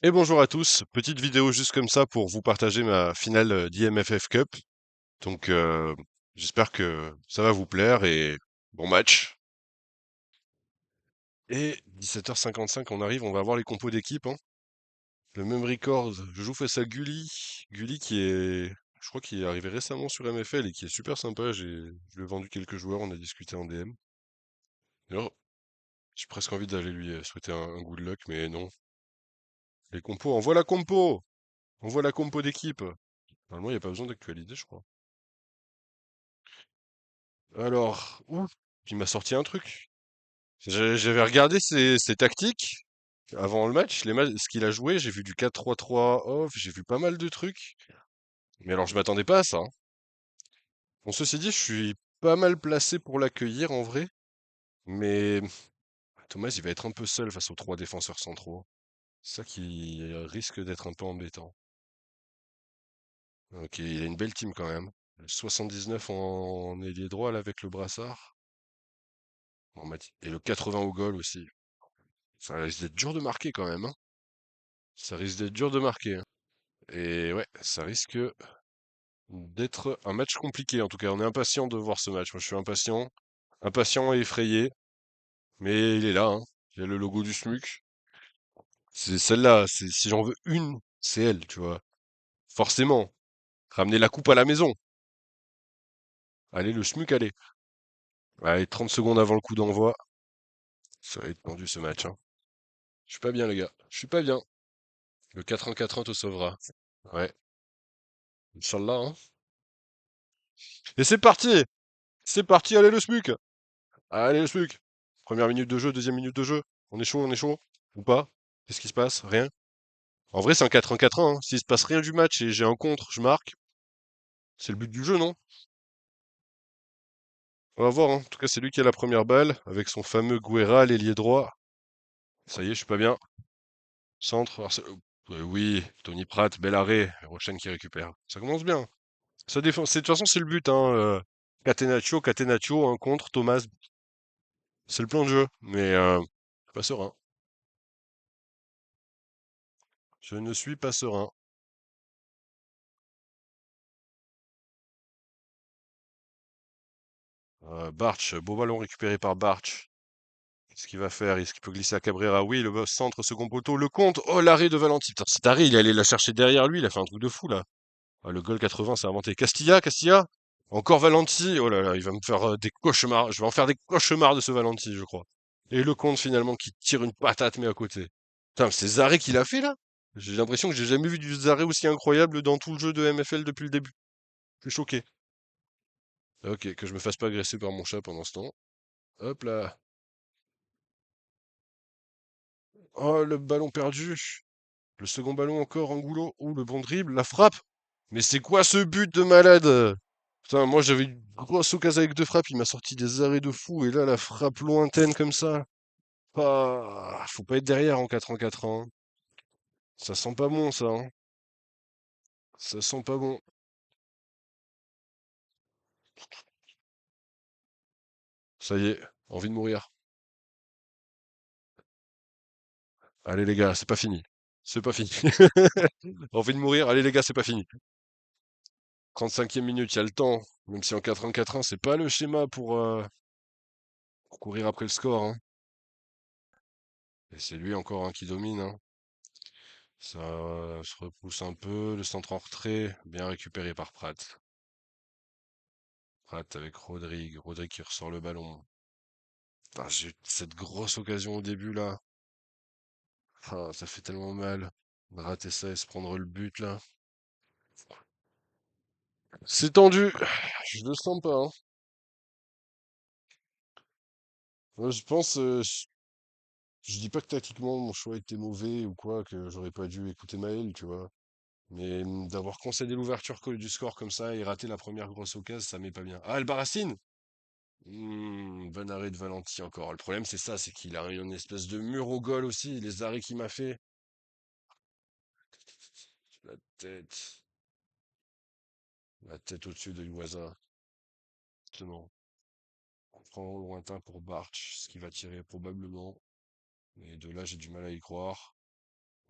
Et bonjour à tous, petite vidéo juste comme ça pour vous partager ma finale d'IMFF Cup. Donc j'espère que ça va vous plaire et bon match. Et 17h55 on arrive, on va voir les compos d'équipe, hein. Le même record, je joue face à Gully. Gully je crois qu'il est arrivé récemment sur MFL et qui est super sympa. Je lui ai vendu quelques joueurs, on a discuté en DM. Alors, j'ai presque envie d'aller lui souhaiter un good luck, mais non. Les compos, envoie la compo! Envoie la compo d'équipe! Normalement, il n'y a pas besoin d'actualiser, je crois. Alors, ouf, il m'a sorti un truc. J'avais regardé ses tactiques avant le match, ce qu'il a joué, j'ai vu du 4-3-3 off, j'ai vu pas mal de trucs. Mais alors, je m'attendais pas à ça, hein. Bon, ceci dit, je suis pas mal placé pour l'accueillir en vrai. Mais Thomas, il va être un peu seul face aux trois défenseurs centraux. C'est ça qui risque d'être un peu embêtant. Ok, il a une belle team quand même. Le 79 en ailier droit là avec le brassard. Et le 80 au goal aussi. Ça risque d'être dur de marquer quand même, hein. Ça risque d'être dur de marquer, hein. Et ouais, ça risque d'être un match compliqué. En tout cas, on est impatient de voir ce match. Moi, je suis impatient, impatient et effrayé. Mais il est là, hein. Il y a le logo du SMUC. C'est celle-là. Si j'en veux une, c'est elle, tu vois. Forcément. Ramener la coupe à la maison. Allez, le SMUC, allez. Allez, 30 secondes avant le coup d'envoi. Ça va être tendu ce match, hein. Je suis pas bien, les gars. Je suis pas bien. Le 4-1-4-1 te sauvera. Ouais. Inch'Allah, hein. Et c'est parti! C'est parti, allez le SMUC! Allez le SMUC! Première minute de jeu, deuxième minute de jeu. On est chaud, on est chaud? Ou pas? Qu'est-ce qui se passe? Rien? En vrai, c'est un 4-1-4-1, hein. S'il se passe rien du match et j'ai un contre, je marque. C'est le but du jeu, non? On va voir, hein. En tout cas, c'est lui qui a la première balle, avec son fameux Guerra, l'ailier droit. Ça y est, je suis pas bien. Centre. Oui, Tony Pratt, bel arrêt. Rochen qui récupère. Ça commence bien. Ça défend. De toute façon, c'est le but, hein. Catenaccio, Catenaccio, un contre, Thomas. C'est le plan de jeu. Mais pas serein. Je ne suis pas serein. Barch, beau ballon récupéré par Barch. Qu'est-ce qu'il va faire? Est-ce qu'il peut glisser à Cabrera? Oui, le centre, second poteau, le compte. Oh, l'arrêt de Valenti. Putain, cet arrêt, il est allé la chercher derrière lui. Il a fait un truc de fou, là. Ah, le goal 80, c'est inventé. Castilla, Castilla. Encore Valenti. Oh là là, il va me faire des cauchemars. Je vais en faire des cauchemars de ce Valenti, je crois. Et le compte, finalement, qui tire une patate, mais à côté. Putain, mais ces arrêts qu'il a fait, là. J'ai l'impression que j'ai jamais vu des arrêts aussi incroyables dans tout le jeu de MFL depuis le début. Je suis choqué. Ok, que je me fasse pas agresser par mon chat pendant ce temps. Hop là. Oh, le ballon perdu. Le second ballon encore, Angulo. Oh, le bon dribble, la frappe. Mais c'est quoi ce but de malade? Putain, moi j'avais une grosse occasion avec deux frappes, il m'a sorti des arrêts de fou, et là la frappe lointaine comme ça. Faut pas être derrière en 4 en 4, hein. Ça sent pas bon ça, hein. Ça sent pas bon. Ça y est, envie de mourir. Allez les gars, c'est pas fini. C'est pas fini. Envie de mourir, allez les gars, c'est pas fini. 35e minute, il y a le temps. Même si en 4 1 4 1, c'est pas le schéma pour courir après le score, hein. Et c'est lui encore, hein, qui domine, hein. Ça se repousse un peu, le centre en retrait, bien récupéré par Pratt. Pratt avec Rodrigue, Rodrigue qui ressort le ballon. Putain, j'ai eu cette grosse occasion au début là. Ah, ça fait tellement mal de rater ça et se prendre le but là. C'est tendu, je le sens pas, hein. Moi, je pense, je dis pas que tactiquement mon choix était mauvais ou quoi, que j'aurais pas dû écouter Maël, tu vois. Mais d'avoir concédé l'ouverture du score comme ça et rater la première grosse occasion, ça m'est pas bien. Ah, Albarracine! Bon arrêt de Valenti encore. Le problème, c'est ça, c'est qu'il a eu une espèce de mur au goal aussi. Les arrêts qu'il m'a fait. La tête. La tête au-dessus de Iwaza. Justement. On prend au lointain pour Barch, ce qui va tirer probablement. Et de là, j'ai du mal à y croire.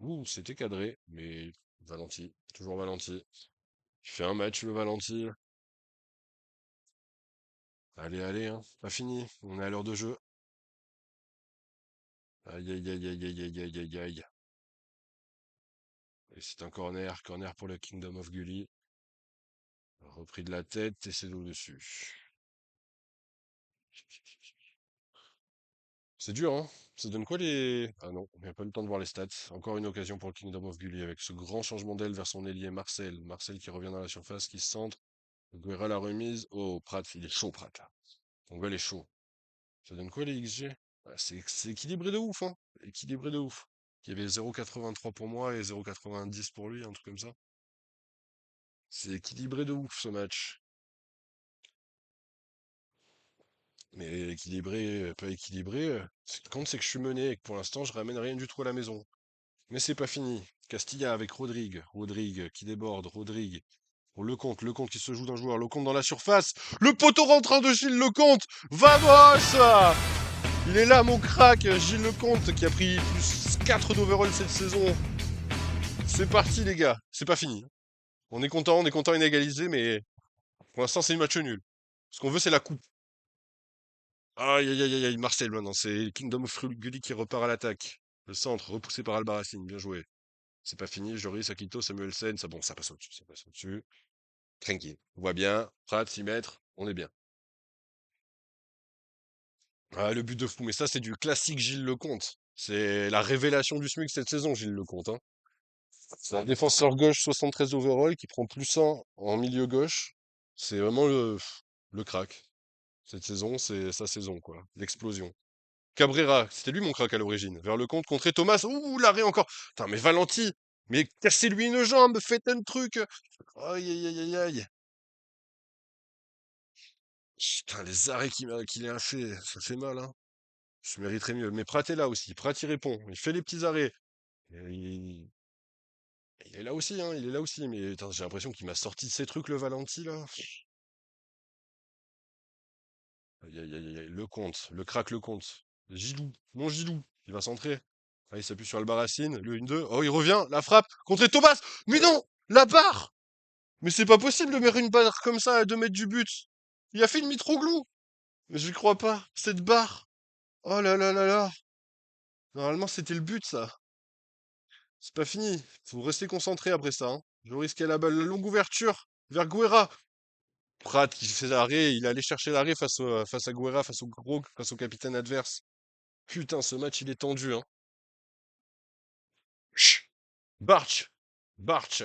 Ouh, c'était cadré, mais Valenti, toujours Valenti. Il fait un match, le Valenti. Allez, allez, hein, pas fini. On est à l'heure de jeu. Aïe, aïe, aïe, aïe, aïe, aïe, aïe, aïe, aïe. Et c'est un corner, corner pour le Kingdom of Gully. Repris de la tête et c'est au-dessus. C'est dur, hein? Ça donne quoi les... Ah non, il n'y a pas eu le temps de voir les stats. Encore une occasion pour le Kingdom of Gully avec ce grand changement d'aile vers son ailier Marcel. Marcel qui revient dans la surface, qui se centre. Guerra la remise. Oh, Pratt, il est chaud, Pratt, là. Ton gars, il est chaud. Ça donne quoi les XG? Ah, c'est équilibré de ouf, hein? Équilibré de ouf. Il y avait 0,83 pour moi et 0,90 pour lui, un truc comme ça. C'est équilibré de ouf ce match. Mais équilibré, pas équilibré. Ce qui compte, c'est que je suis mené et que pour l'instant, je ramène rien du tout à la maison. Mais c'est pas fini. Castilla avec Rodrigue. Rodrigue qui déborde. Rodrigue. Pour Lecomte. Lecomte qui se joue d'un joueur. Lecomte dans la surface. Le poteau rentrant de Gilles Lecomte. Vamos! Il est là, mon crack. Gilles Lecomte qui a pris plus 4 d'overall cette saison. C'est parti, les gars. C'est pas fini. On est content inégalisé, mais pour l'instant, c'est une match nul. Ce qu'on veut, c'est la coupe. Aïe, aïe, aïe, aïe, aïe, Marcel maintenant. C'est Kingdom of Gully qui repart à l'attaque. Le centre, repoussé par Albarracine. Bien joué. C'est pas fini. Joris, Akito, Samuelsen. Ça, bon, ça passe au-dessus. Ça passe au-dessus. Tranquille. On voit bien. Pratt, 6 mètres. On est bien. Ah, le but de fou. Mais ça, c'est du classique Gilles Lecomte. C'est la révélation du SMUC cette saison, Gilles Lecomte, hein. C'est un défenseur gauche 73 overall qui prend plus 1 en milieu gauche. C'est vraiment le crack. Cette saison, c'est sa saison, quoi. L'explosion. Cabrera, c'était lui mon crack à l'origine. Vers le compte, contré Thomas. Ouh, l'arrêt encore. Putain, mais Valenti, mais cassez-lui une jambe, faites un truc. Aïe, aïe, aïe, aïe, aïe. Putain, les arrêts qu'il a fait, ça fait mal, hein. Je mériterais mieux. Mais Prat est là aussi. Prat, il répond. Il fait les petits arrêts. Et il est là aussi, hein. Il est là aussi. Mais putain, j'ai l'impression qu'il m'a sorti de ces trucs, le Valenti, là. Aïe, aïe, aïe, aïe. Le compte. Le crack, le compte. Gilou. Mon Gilou. Il va centrer. Ah, il s'appuie sur Albarracine. Le 1-2. Oh, il revient. La frappe. Contre Thomas. Mais non! La barre! Mais c'est pas possible de mettre une barre comme ça à 2 mètres du but. Il a fait une Mitroglou. Mais je crois pas. Cette barre. Oh là là là là. Normalement, c'était le but, ça. C'est pas fini. Faut rester concentré après ça, hein. Je risquais la balle. La longue ouverture vers Guerra. Prat qui fait l'arrêt. Il allait chercher l'arrêt face à Guerra, face au gros, face au capitaine adverse. Putain, ce match, il est tendu, hein. Chut. Barch. Barch.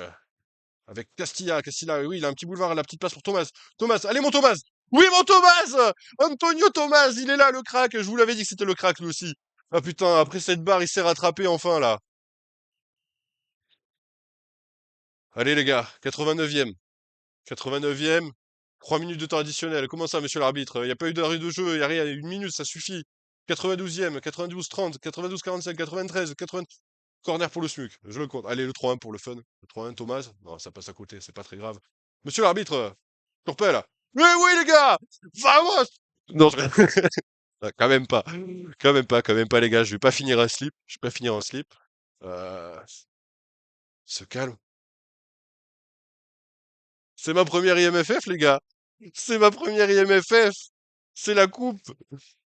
Avec Castilla. Castilla, oui, il a un petit boulevard. La petite passe pour Thomas. Thomas, allez, mon Thomas! Oui, mon Thomas! Antonio Thomas, il est là, le crack. Je vous l'avais dit que c'était le crack, lui aussi. Ah putain, après cette barre, il s'est rattrapé enfin, là. Allez, les gars, 89e. 89e. 3 minutes de temps additionnel. Comment ça, monsieur l'arbitre? Il n'y a pas eu d'arrêt de jeu. Il y a rien. Une minute, ça suffit. 92e. 92-30. 92-45. 93. 80... Corner pour le SMUC. Je le compte. Allez, le 3-1 pour le fun. Le 3-1, Thomas. Non, ça passe à côté. C'est pas très grave. Monsieur l'arbitre, Tourpel. Mais oui, les gars! Vamos! Non, ah, quand même pas. Quand même pas, quand même pas, les gars. Je vais pas finir un slip. Je vais pas finir un slip. Euh... Se calme. C'est ma première IMFF, les gars. C'est ma première IMFF. C'est la coupe.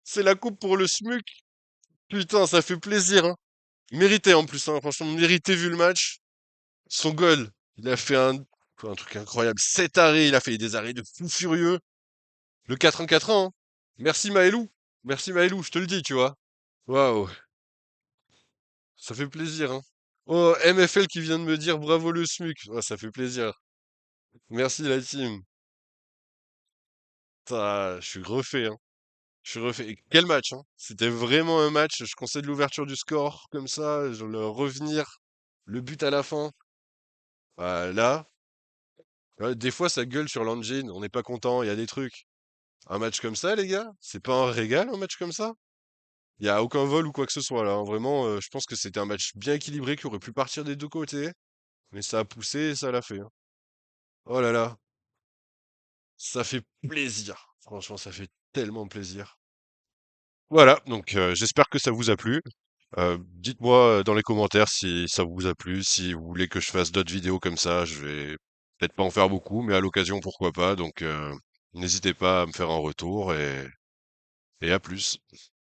C'est la coupe pour le SMUC. Putain, ça fait plaisir, hein. Mérité en plus, hein. Franchement, mérité vu le match. Son goal. Il a fait un truc incroyable. 7 arrêts. Il a fait des arrêts de fou furieux. Le 4-1-4-1, hein. Merci Maelou. Merci Maelou, je te le dis, tu vois. Waouh. Ça fait plaisir, hein. Oh, MFL qui vient de me dire bravo le SMUC. Oh, ça fait plaisir. Merci la team. Putain, je suis refait, hein. Je suis refait. Et quel match, hein. C'était vraiment un match. Je concède l'ouverture du score comme ça. Je le revenir. Le but à la fin. Là, des fois ça gueule sur l'engine. On n'est pas content. Il y a des trucs. Un match comme ça, les gars, c'est pas un régal, un match comme ça? Il y a aucun vol ou quoi que ce soit là, hein. Vraiment, je pense que c'était un match bien équilibré qui aurait pu partir des deux côtés, mais ça a poussé et ça l'a fait, hein. Oh là là, ça fait plaisir. Franchement, ça fait tellement plaisir. Voilà, donc j'espère que ça vous a plu. Dites-moi dans les commentaires si ça vous a plu, si vous voulez que je fasse d'autres vidéos comme ça. Je vais peut-être pas en faire beaucoup, mais à l'occasion, pourquoi pas. Donc, n'hésitez pas à me faire un retour et à plus.